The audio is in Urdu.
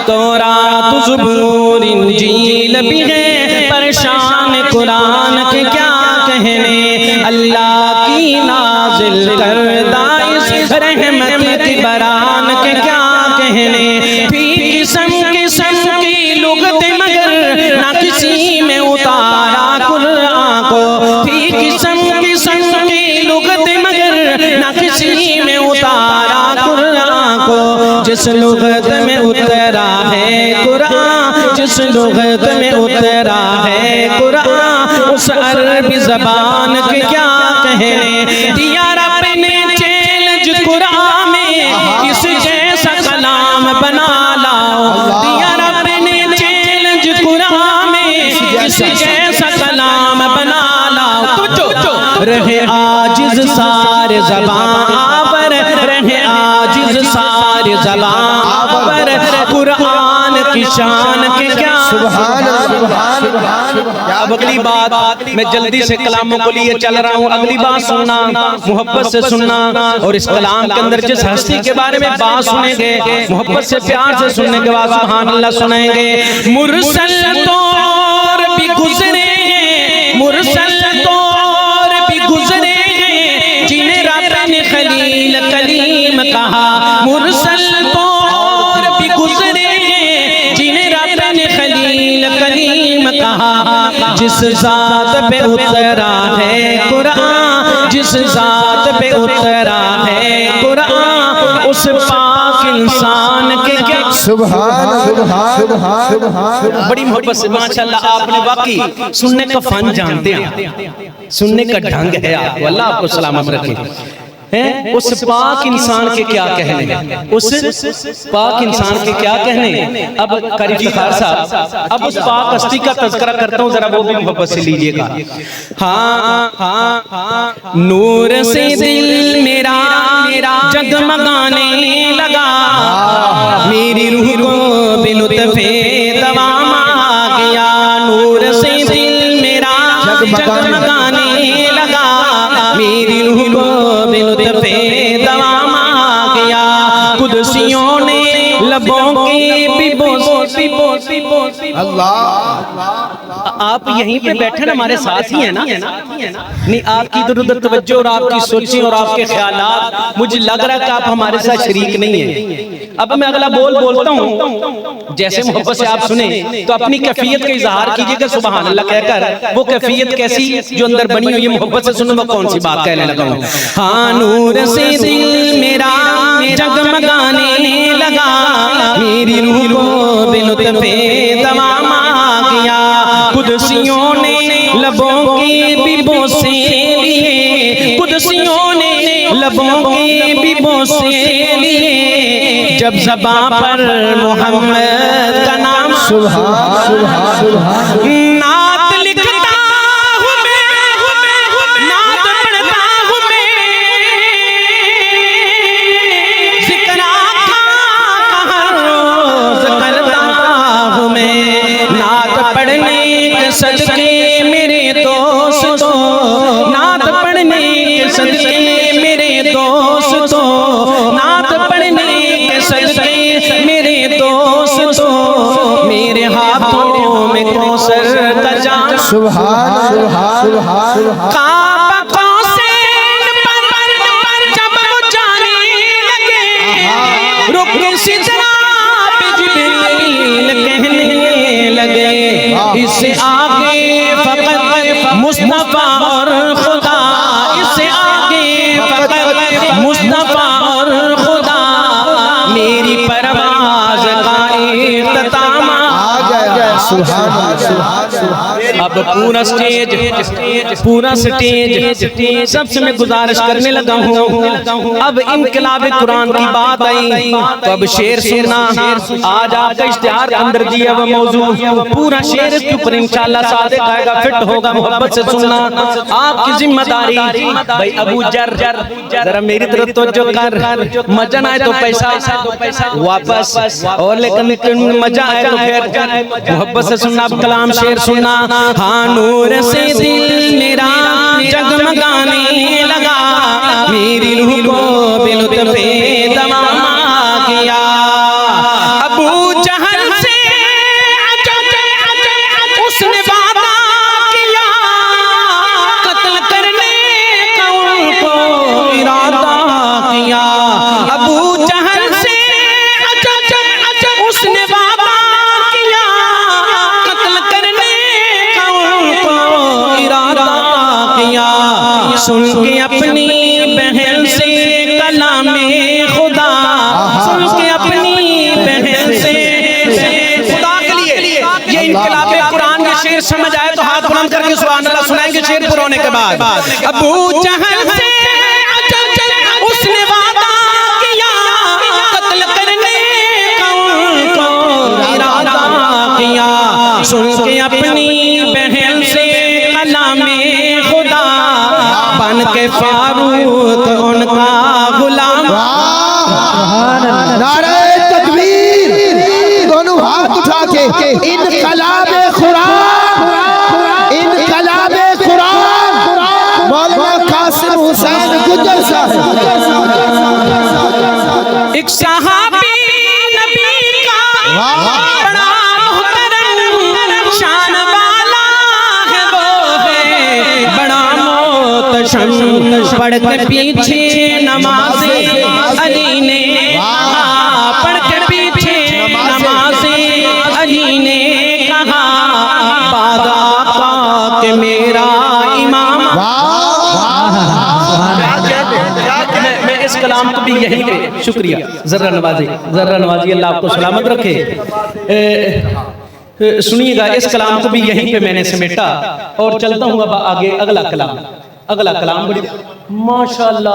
تورات زبور انجیل بھی ہے پریشان قرآن کے کیا کہنے اللہ کی نازل کردہ اس رحمت کی بران کے کیا کہنے پھر قسم قسم کی لغت مگر نہ کسی میں اتارا قرآن کو پھر قسم قسم کی لغت مگر نہ کسی میں اتارا قرآن کو جس لغت میں اترا ہے قرآن جس لغت میں اترا ہے قرآن اس عربی زبان کے کیا کہنے دیا رب نے چیلنج قرآن میں اس جیسا کلام بنا لاؤ دیا رب نے چیلنج قرآن میں اس جیسا کلام بنا لاؤ رہے عاجز سارے زبان آور رہے عاجز سارے زبان آور قرآن کی شان کے کیا اب اگلی بات میں جلدی سے کلاموں کو لیے چل رہا ہوں اگلی بات سننا محبت سے سننا اور اس کلام کے اندر جس ہستی کے بارے میں بات سنیں گے محبت سے پیار سے سننے کے بعد سبحان اللہ سنیں گے مرسل طور بھی گزرے مرسل طور بھی گزرے جنہیں رب نے خلیل کلیم کہا مرسل طور بھی گزرے جنہیں رب نے خلیل کلیم کہا جس ذات پہ اترا ہے قرآن جس ذات پہ اترا ہے قرآن اس پاک انسان کے کیا بڑی محبت سے ماشاءاللہ آپ نے واقعی سننے کا فن جانتے ہیں سننے کا ڈھنگ ہے آپ اللہ آپ کو سلامت رکھے اس پاک انسان کے کیا کہنے اس پاک انسان کے کیا کہنے اب قاری افتخار صاحب اب اس پاک ہستی کا تذکرہ کرتا ہوں ذرا وہ بھی محبت سے لیجئے گا ہاں نور سے دل میرا جگمگانے لگا میری روح کو بلطف دوام آ گیا نور سے دل میرا جگمگانے لگا میری روح کو بلطف دوام آ گیا قدسیوں نے لبوں کی آپ یہیں پہ بیٹھے نا ہمارے ساتھ ہی ہیں نا نہیں آپ کی ادھر ادھر توجہ اور آپ کی سوچیں اور آپ کے خیالات مجھے لگ رہا ہے کہ آپ ہمارے ساتھ شریک نہیں ہیں اب میں اگلا بولتا ہوں جیسے محبت سے آپ سنیں تو اپنی کیفیت کا اظہار کیجئے کہ سبحان اللہ کہہ کر وہ کیفیت کیسی جو اندر بنی ہوئی محبت سے سنوں میں کون سی بات کہنے لگا ہوں ہاں نور سے دل میرا جگمگانے لگا میری روح کو بلطف دوام آ گیا قدسیوں نے لبوں کی بھی بوسے لیے قدسیوں نے لبوں کی بھی بوسے لیے جب زباں پر محمد کا نام نعت لکھتا ہوں میں نعت پڑھتا ہوں میں ذکر آقا کا ہر روز کرتا ہوں میں نعت پڑھنے کے صدقے میرے دوستو نعت پڑھنے کے صدقے میرے دوستو نعت پڑھنے کے صدقے میرے دوستو میرے ہاتھوں میں کوثر کا جام کعبہ قوسین پر جب وہ جانے لگے رکن سدرہ پہ جبریل کہنے لگے اس سے آگے فقط مصطفیٰ اور خدا اس سے آگے فقط مصطفیٰ اور خدا میری پرواز کا اختتام اب پورا سٹیج سب سے میں گزارش کرنے لگا ہوں اب انقلاب قرآن کی بات آئی تو اب شعر سننا آج آپ کا اشتہار اندر دیا وہ موضوع پورا شعر اس کے اوپر انشاءاللہ صادق آئے گا فٹ ہوگا محبت سے سننا آپ کی ذمہ داری بھائی ابو جر ذرا میری طرف توجہ کر مزہ نہ آئے تو پیسہ واپس اور لیکن مزہ آئے تو پھر محبت سے سننا اب کلام شعر سننا ہاں نور سے دل میرا جگمگانے لگا میری روح کو بلطف دوام آ گیا کے بعد ابو جہل سے اس نے وعدہ کیا قتل کرنے کا ان کو ارادہ کیا سن کے اپنی بہن سے کلام خدا بن کے فاروق ان کا غلام نعرہ تکبیر دونوں ہاتھ اٹھا کے انقلاب قرآن انقلاب قرآن مولانا قاسم حسین گجر صاحب ایک صحابی نبی کا بڑا محترم شان والا ہے وہ ہے بڑا محتشم پڑھ کے پیچھے نماز علی نے پڑھ کے پیچھے نماز علی نے کہا بعد آقا کہ میرا امام میں اس کلام کو بھی یہی پہ شکریہ ذرہ نوازی اللہ آپ کو سلامت رکھے سنیے گا اس کلام کو بھی یہیں پہ میں نے سمیٹا اور چلتا ہوں اب آگے اگلا کلام بڑی ماشاءاللہ